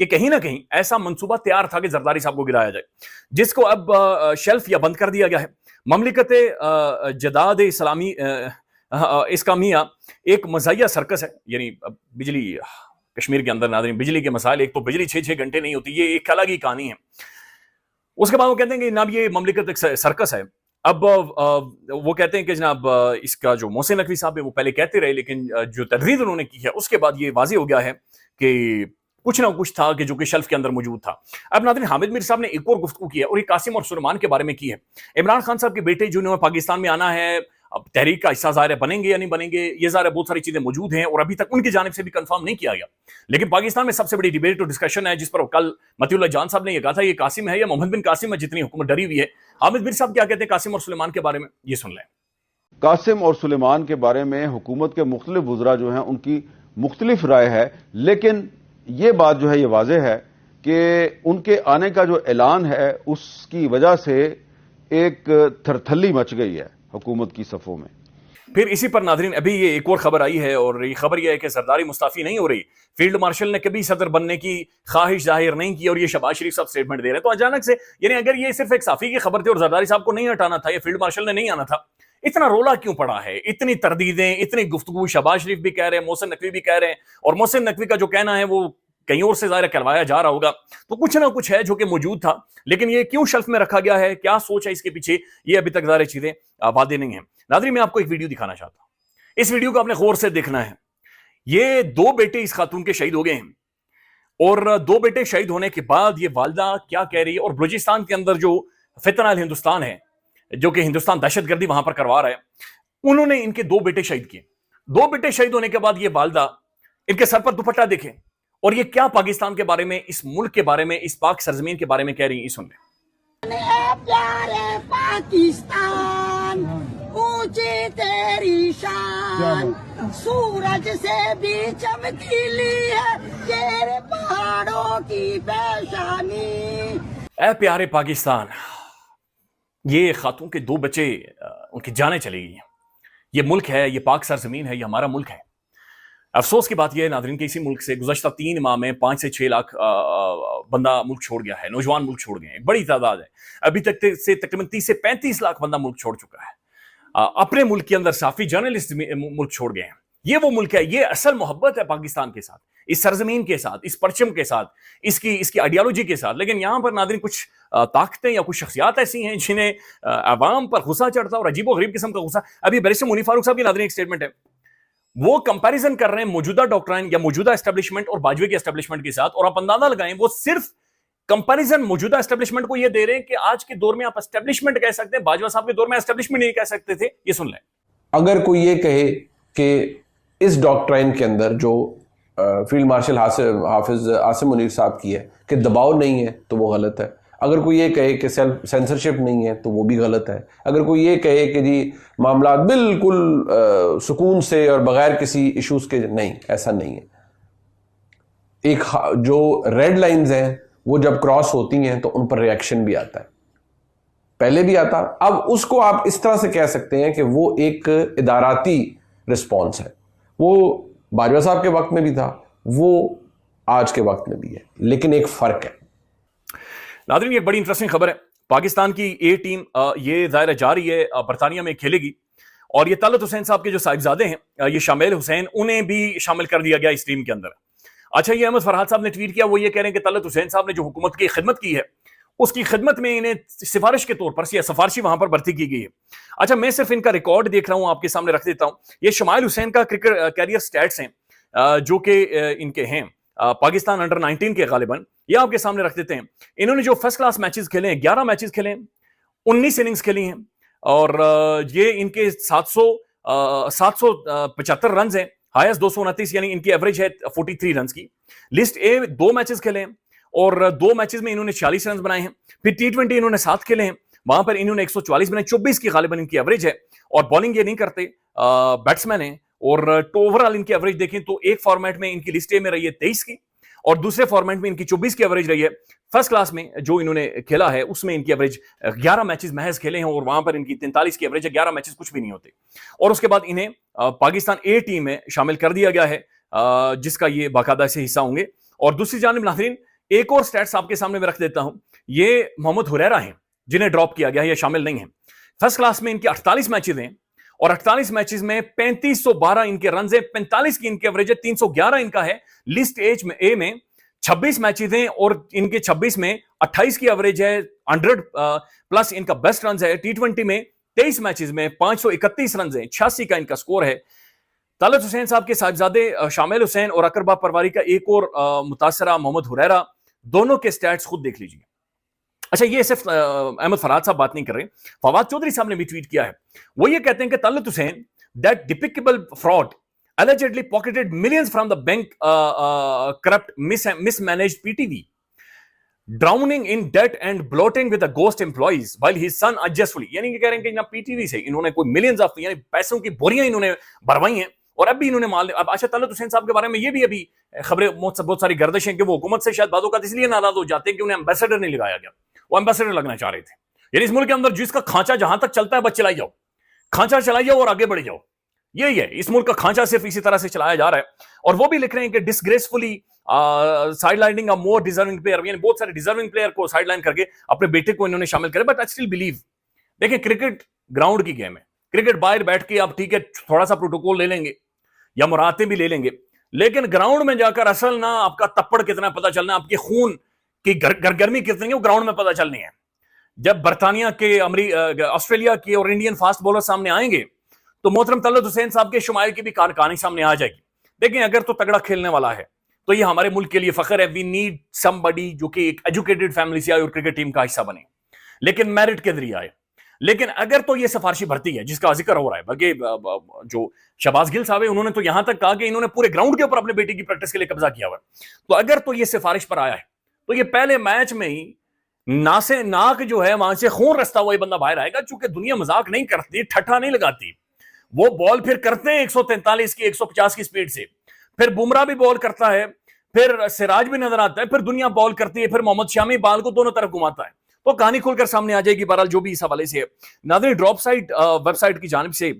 کہ کہیں نہ کہیں ایسا منصوبہ تیار تھا کہ زرداری صاحب کو گرایا جائے، جس کو اب شیلف یا بند کر دیا گیا ہے۔ مملکت جداد اسلامی اسلامیہ ایک مزاحیہ سرکس ہے، یعنی بجلی کشمیر کے اندر ناظرین بجلی کے مسائل، ایک تو بجلی 6 گھنٹے نہیں ہوتی، یہ ایک الگ ہی کہانی ہے۔ اس کے بعد وہ کہتے ہیں کہ جناب یہ مملکت ایک سرکس ہے۔ اب وہ کہتے ہیں کہ جناب اس کا جو محسن نقوی صاحب ہے وہ پہلے کہتے رہے، لیکن جو تردید انہوں نے کی ہے اس کے بعد یہ واضح ہو گیا ہے کہ کچھ نہ کچھ تھا کہ جو کہ شیلف کے اندر موجود تھا۔ اب ناظرین حامد میر صاحب نے ایک اور گفتگو کی ہے، اور یہ قاسم اور سلیمان کے بارے میں کی ہے۔ عمران خان صاحب کے بیٹے جنہوں نے پاکستان میں آنا ہے، اب تحریک کا حصہ ظاہر ہے بنیں گے یا نہیں بنیں گے، یہ ظاہر ہے بہت ساری چیزیں موجود ہیں اور ابھی تک ان کی جانب سے بھی کنفرم نہیں کیا گیا۔ لیکن پاکستان میں سب سے بڑی ڈیبیٹ اور ڈسکشن ہے جس پر کل متی اللہ جان صاحب نے یہ کہا تھا یہ قاسم ہے یا محمد بن قاسم ہے جتنی حکومت ڈری ہوئی ہے۔ حامد میر صاحب کیا کہتے ہیں قاسم اور سلیمان کے بارے میں، یہ سن لیں۔ قاسم اور سلیمان کے بارے میں حکومت کے مختلف وزراء جو ہیں ان کی مختلف رائے ہے، لیکن یہ بات جو ہے یہ واضح ہے کہ ان کے آنے کا جو اعلان ہے اس کی وجہ سے ایک تھرتھلی مچ گئی ہے حکومت کی صفوں میں۔ پھر اسی پر ناظرین ابھی یہ ایک اور خبر آئی ہے، اور یہ خبر یہ ہے کہ زرداری مستعفی نہیں ہو رہی۔ فیلڈ مارشل نے کبھی صدر بننے کی خواہش ظاہر نہیں کی، اور یہ شہباز شریف صاحب سٹیٹمنٹ دے رہے ہیں، تو اچانک سے یعنی اگر یہ صرف ایک صحافی کی خبر تھی اور زرداری صاحب کو نہیں ہٹانا تھا یا فیلڈ مارشل نے نہیں آنا تھا، اتنا رولا کیوں پڑا ہے، اتنی تردیدیں، اتنی گفتگو؟ شہباز شریف بھی کہہ رہے ہیں، محسن نقوی بھی کہہ رہے ہیں، اور محسن نقوی کا جو کہنا ہے وہ کہیں اور سے ظاہر کروایا جا رہا ہوگا، تو کچھ نہ کچھ ہے جو کہ موجود تھا، لیکن یہ کیوں شیلف میں رکھا گیا ہے، کیا سوچ ہے اس کے پیچھے، یہ ابھی تک ظاہر چیزیں واضح نہیں ہیں۔ ناظرین میں آپ کو ایک ویڈیو دکھانا چاہتا ہوں، اس ویڈیو کو آپ نے غور سے دیکھنا ہے۔ یہ 2 بیٹے اس خاتون کے شہید ہو گئے ہیں، اور 2 بیٹے شہید ہونے کے بعد یہ والدہ کیا کہہ رہی ہے، اور بلوچستان کے اندر جو فتنہ الہندوستان ہے جو کہ ہندوستان دہشت گردی وہاں پر کروا رہا ہے، انہوں نے ان کے 2 بیٹے شہید کیے۔ 2 بیٹے شہید ہونے کے بعد یہ والدہ ان کے سر پر دوپٹہ دیکھیں اور یہ کیا پاکستان کے بارے میں، اس ملک کے بارے میں، اس پاک سرزمین کے بارے میں کہہ رہی ہیں، یہ سن لیں۔ پیارے پاکستان اونچی تیری شان، سورج سے بھی چمکیلی ہے تیرے پہاڑوں کی پیشانی۔ اے پیارے پاکستان، یہ خاتون کے 2 بچے ان کی جانیں چلی گئی ہیں۔ یہ ملک ہے، یہ پاک سرزمین ہے، یہ ہمارا ملک ہے۔ افسوس کی بات یہ ہے ناظرین کہ اسی ملک سے گزشتہ 3 ماہ میں 5 سے 6 لاکھ بندہ ملک چھوڑ گیا ہے، نوجوان ملک چھوڑ گئے ہیں، بڑی تعداد ہے۔ ابھی تک سے تقریباً 30 سے 35 لاکھ بندہ ملک چھوڑ چکا ہے۔ اپنے ملک کے اندر صحافی جرنلسٹ ملک چھوڑ گئے ہیں۔ یہ وہ ملک ہے، یہ اصل محبت ہے پاکستان کے ساتھ، اس سرزمین کے ساتھ، اس پرچم کے ساتھ، اس کی آئیڈیالوجی کے ساتھ۔ لیکن یہاں پر ناظرین کچھ طاقتیں یا کچھ شخصیات ایسی ہیں جنہیں عوام پر غصہ چڑھتا اور عجیب و غریب قسم کا غصہ۔ ابھی بیرسٹر منیر فاروق صاحب کی ناظرین ایک سٹیٹمنٹ ہے، وہ کمپیریزن کر رہے ہیں موجودہ ڈاکٹرائن یا موجودہ اسٹیبلشمنٹ اور باجوے کے اسٹیبلشمنٹ کے ساتھ، اور آپ اندازہ لگائیں وہ صرف کمپیریزن موجودہ اسٹیبلشمنٹ کو یہ دے رہے ہیں کہ آج کے دور میں آپ اسٹیبلشمنٹ کہہ سکتے ہیں، باجوہ صاحب کے دور میں اسٹیبلشمنٹ نہیں کہہ سکتے تھے۔ یہ سن لیں۔ اگر کوئی یہ کہے کہ اس ڈاکٹرائن کے اندر جو فیلڈ مارشل حافظ عاصم منیر صاحب کی ہے کہ دباؤ نہیں ہے تو وہ غلط ہے۔ اگر کوئی یہ کہے کہ سینسرشپ نہیں ہے تو وہ بھی غلط ہے۔ اگر کوئی یہ کہے کہ جی معاملات بالکل سکون سے اور بغیر کسی ایشوز کے، نہیں، ایسا نہیں ہے۔ ایک جو ریڈ لائنز ہیں وہ جب کراس ہوتی ہیں تو ان پر ریئیکشن بھی آتا ہے، پہلے بھی آتا۔ اب اس کو آپ اس طرح سے کہہ سکتے ہیں کہ وہ ایک اداراتی رسپانس ہے، وہ باجوہ صاحب کے وقت میں بھی تھا، وہ آج کے وقت میں بھی ہے، لیکن ایک فرق ہے۔ ناظرین یہ بڑی انٹرسٹنگ خبر ہے، پاکستان کی اے ٹیم یہ ظاہر جا رہی ہے برطانیہ میں کھیلے گی، اور یہ طلعت حسین صاحب کے جو صاحبزادے ہیں یہ شامیل حسین، انہیں بھی شامل کر دیا گیا اس ٹیم کے اندر۔ اچھا یہ احمد فرحات صاحب نے ٹویٹ کیا، وہ یہ کہہ رہے ہیں کہ طلعت حسین صاحب نے جو حکومت کی خدمت کی ہے اس کی خدمت میں انہیں سفارش کے طور پر یا سفارشی وہاں پر بھرتی کی گئی ہے۔ اچھا میں صرف ان کا ریکارڈ دیکھ رہا ہوں، آپ کے سامنے رکھ دیتا ہوں۔ یہ شمائل حسین کا کرکٹ کیریئر سٹیٹس ہیں جو کہ ان کے ہیں پاکستان انڈر 19 کے غالباً، یہ آپ کے سامنے رکھ دیتے ہیں۔ انہوں نے جو فرسٹ کلاس میچز کھیلے ہیں، 11 میچز کھیلے ہیں، 19 اننگز کھیلی ہیں، اور یہ ان کے 775 رنز ہیں، ہائیسٹ 229، یعنی ان کی ایوریج ہے 43 رنز کی۔ لسٹ اے 2 میچز کھیلے ہیں اور 2 میچز میں انہوں نے 46 رنز بنائے ہیں۔ پھر T20 انہوں نے 7 کھیلے ہیں، وہاں پر انہوں نے 144 بنائے، 24 کی غالباً ان کی ایوریج ہے، اور بالنگ یہ نہیں کرتے، بیٹسمین ہیں، اور اوورآل ان کی ایوریج دیکھیں تو ایک فارمیٹ میں ان کی لسٹ اے میں رہی ہے 23 کی، اور دوسرے فارمیٹ میں ان کی 24 کی ایوریج رہی ہے۔ فرسٹ کلاس میں جو انہوں نے کھیلا ہے اس میں ان کی ایوریج 11 میچز محض کھیلے ہیں، اور وہاں پر ان کی 43 کی ایوریج ہے، 11 میچز کچھ بھی نہیں ہوتے۔ اور اس کے بعد انہیں پاکستان اے ٹیم میں شامل کر دیا گیا ہے، جس کا یہ باقاعدہ سے حصہ ہوں گے، اور دوسری جانب ناظرین ایک اور سٹیٹس آپ کے سامنے میں رکھ دیتا ہوں. یہ محمد ہریرہ ہیں جنہیں ڈراپ کیا گیا ہے, یہ شامل نہیں ہیں. فرسٹ کلاس میں ان کے 48 میچز ہیں اور 48 میچز میں 3512 ان کے رنز ہیں, 45 کی ان کے ایوریج ہے, 311 ان کا ہے. لسٹ ایج میں اے میں 26 میچز ہیں اور ان کے 26 میں 28 کی ایوریج ہے, 100 پلس ان کا بیسٹ رنز ہے. T20 میں 23 میچز میں 531 رنز ہیں, 86 کا ان کا سکور ہے. طلعت حسین صاحب کے صاحبزادے شامل حسین اور اکربا پرواری کا ایک اور متاثرہ محمد ہریرہ, دونوں کے سٹیٹس خود دیکھ لیجیے. اچھا, یہ صرف احمد فرحاد صاحب بات نہیں کر رہے, فواد چودھری صاحب نے بھی ٹویٹ کیا ہے. وہ یہ کہتے ہیں کہ طلعت حسین that despicable fraud allegedly pocketed millions from the bank, corrupt, mismanaged PTV, drowning in debt and bloating with the ghost employees while his son unjustly, یعنی کہ کہہ رہے ہیں کہ جناب پی ٹی وی سے انہوں نے کوئی ملینز آف, یعنی پیسوں کی بوریاں انہوں نے بھروائی ہیں اور اب بھی انہوں نے مال. اب اچھا, طلعت حسین صاحب کے بارے میں یہ بھی ابھی خبریں بہت ساری گردش ہیں کہ وہ حکومت سے شاید بعض اوقات اس لیے ناراض ہو جاتے ہیں کہ انہیں ایمبیسڈر نہیں لگایا گیا. وہ ایمبیسڈر لگنا چاہ رہے تھے, یعنی اس ملک کے اندر جس کا کھانچہ جہاں تک چلتا ہے بس چلائی جاؤ, کھانچہ چلائی جاؤ اور آگے بڑھ جاؤ. یہی ہے, اس ملک کا کھانچہ صرف اسی طرح سے چلایا جا رہا ہے. اور وہ بھی لکھ رہے ہیں کہ ڈسگریسفلی سائڈ لائننگ اے مور ڈیزرونگ پلیئر, یعنی بہت سارے ڈیزرونگ پلیئر کو سائڈ لائن کر کے اپنے بیٹے کو انہوں نے شامل کرے. بٹ آئی اسٹل بلیو, دیکھیں کرکٹ گراؤنڈ کی گیم ہے, کرکٹ باہر بیٹھ کے آپ ٹھیک ہے تھوڑا سا پروٹوکول لے لیں گے یا مراعاتیں بھی لے لیں گے, لیکن گراؤنڈ میں جا کر اصل نہ آپ کا تپڑ کتنا پتہ چلنا, آپ کے خون کی گرمی کتنی ہے وہ گراؤنڈ میں پتہ چلنی ہے. جب برطانیہ کے, آسٹریلیا کے اور انڈین فاسٹ بولر سامنے آئیں گے تو محترم طلعت حسین صاحب کے شمائل کی بھی کہانی سامنے آ جائے گی. دیکھیں اگر تو تگڑا کھیلنے والا ہے تو یہ ہمارے ملک کے لیے فخر ہے. وی نیڈ سم بڈی جو کہ ایک ایجوکیٹڈ فیملی سے آئے اور کرکٹ ٹیم کا حصہ بنے, لیکن میرٹ کے ذریعے آئے. لیکن اگر تو یہ سفارشی بھرتی ہے جس کا ذکر ہو رہا ہے, بلکہ جو شہباز گل صاحب ہیں انہوں نے تو یہاں تک کہا کہ انہوں نے پورے گراؤنڈ کے اوپر اپنے بیٹے کی پریکٹس کے لیے قبضہ کیا ہوا ہے, تو اگر تو یہ سفارش پر آیا ہے تو یہ پہلے میچ میں ہی ناک جو ہے وہاں سے خون رستا ہوا یہ بندہ باہر آئے گا. چونکہ دنیا مذاق نہیں کرتی, ٹھٹھا نہیں لگاتی, وہ بال پھر کرتے ہیں 143 کی 150 کی سپیڈ سے, پھر بمراہ بھی بال کرتا ہے, پھر سراج بھی نظر آتا ہے, پھر دنیا بال کرتی ہے, پھر محمد شامی بال کو دونوں طرف گھماتا ہے. تو کہانی کھول کر سامنے آ جائے گی بہرحال جو بھی اس حوالے سے ہے. ناظرین, ڈراپ سائٹ ویب سائٹ کی جانب سے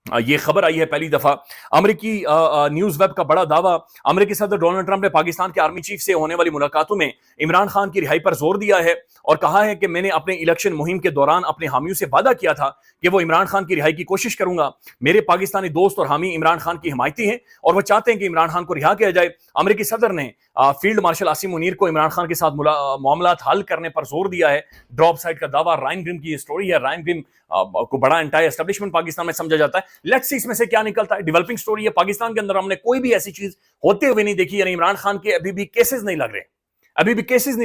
یہ خبر آئی ہے پہلی دفعہ. امریکی نیوز ویب کا بڑا دعویٰ, امریکی صدر ڈونلڈ ٹرمپ نے پاکستان کے آرمی چیف سے ہونے والی ملاقاتوں میں عمران خان کی رہائی پر زور دیا ہے اور کہا ہے کہ میں نے اپنے الیکشن مہم کے دوران اپنے حامیوں سے وعدہ کیا تھا کہ وہ عمران خان کی رہائی کی کوشش کروں گا. میرے پاکستانی دوست اور حامی عمران خان کی حمایتی ہیں اور وہ چاہتے ہیں کہ عمران خان کو رہا کیا جائے. امریکی صدر نے فیلڈ مارشل عاصم منیر کو عمران خان کے ساتھ معاملات حل کرنے پر زور دیا ہے. ڈراپ سائٹ کا دعویٰ رائن گریم کی یہ سٹوری ہے. رائن گریم کو بڑا انٹائی اسٹیبلشمنٹ پاکستان میں سمجھا جاتا ہے. لیٹس سی اس میں سے کیا نکلتا ہے. ڈیولپنگ سٹوری ہے, پاکستان کے اندر ہم نے کوئی بھی ایسی چیز ہوتے ہوئے نہیں دیکھی, یعنی عمران خان کے ابھی بھی کیسز نہیں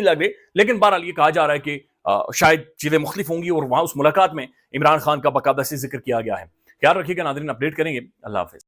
لگ رہے, لیکن بہرحال یہ کہا جا رہا ہے کہ شاید چیزیں مختلف ہوں گی اور وہاں اس ملاقات میں عمران خان کا باقاعدہ سے ذکر کیا گیا ہے. خیال رکھیے گا ناظرین, اپڈیٹ کریں گے. اللہ حافظ.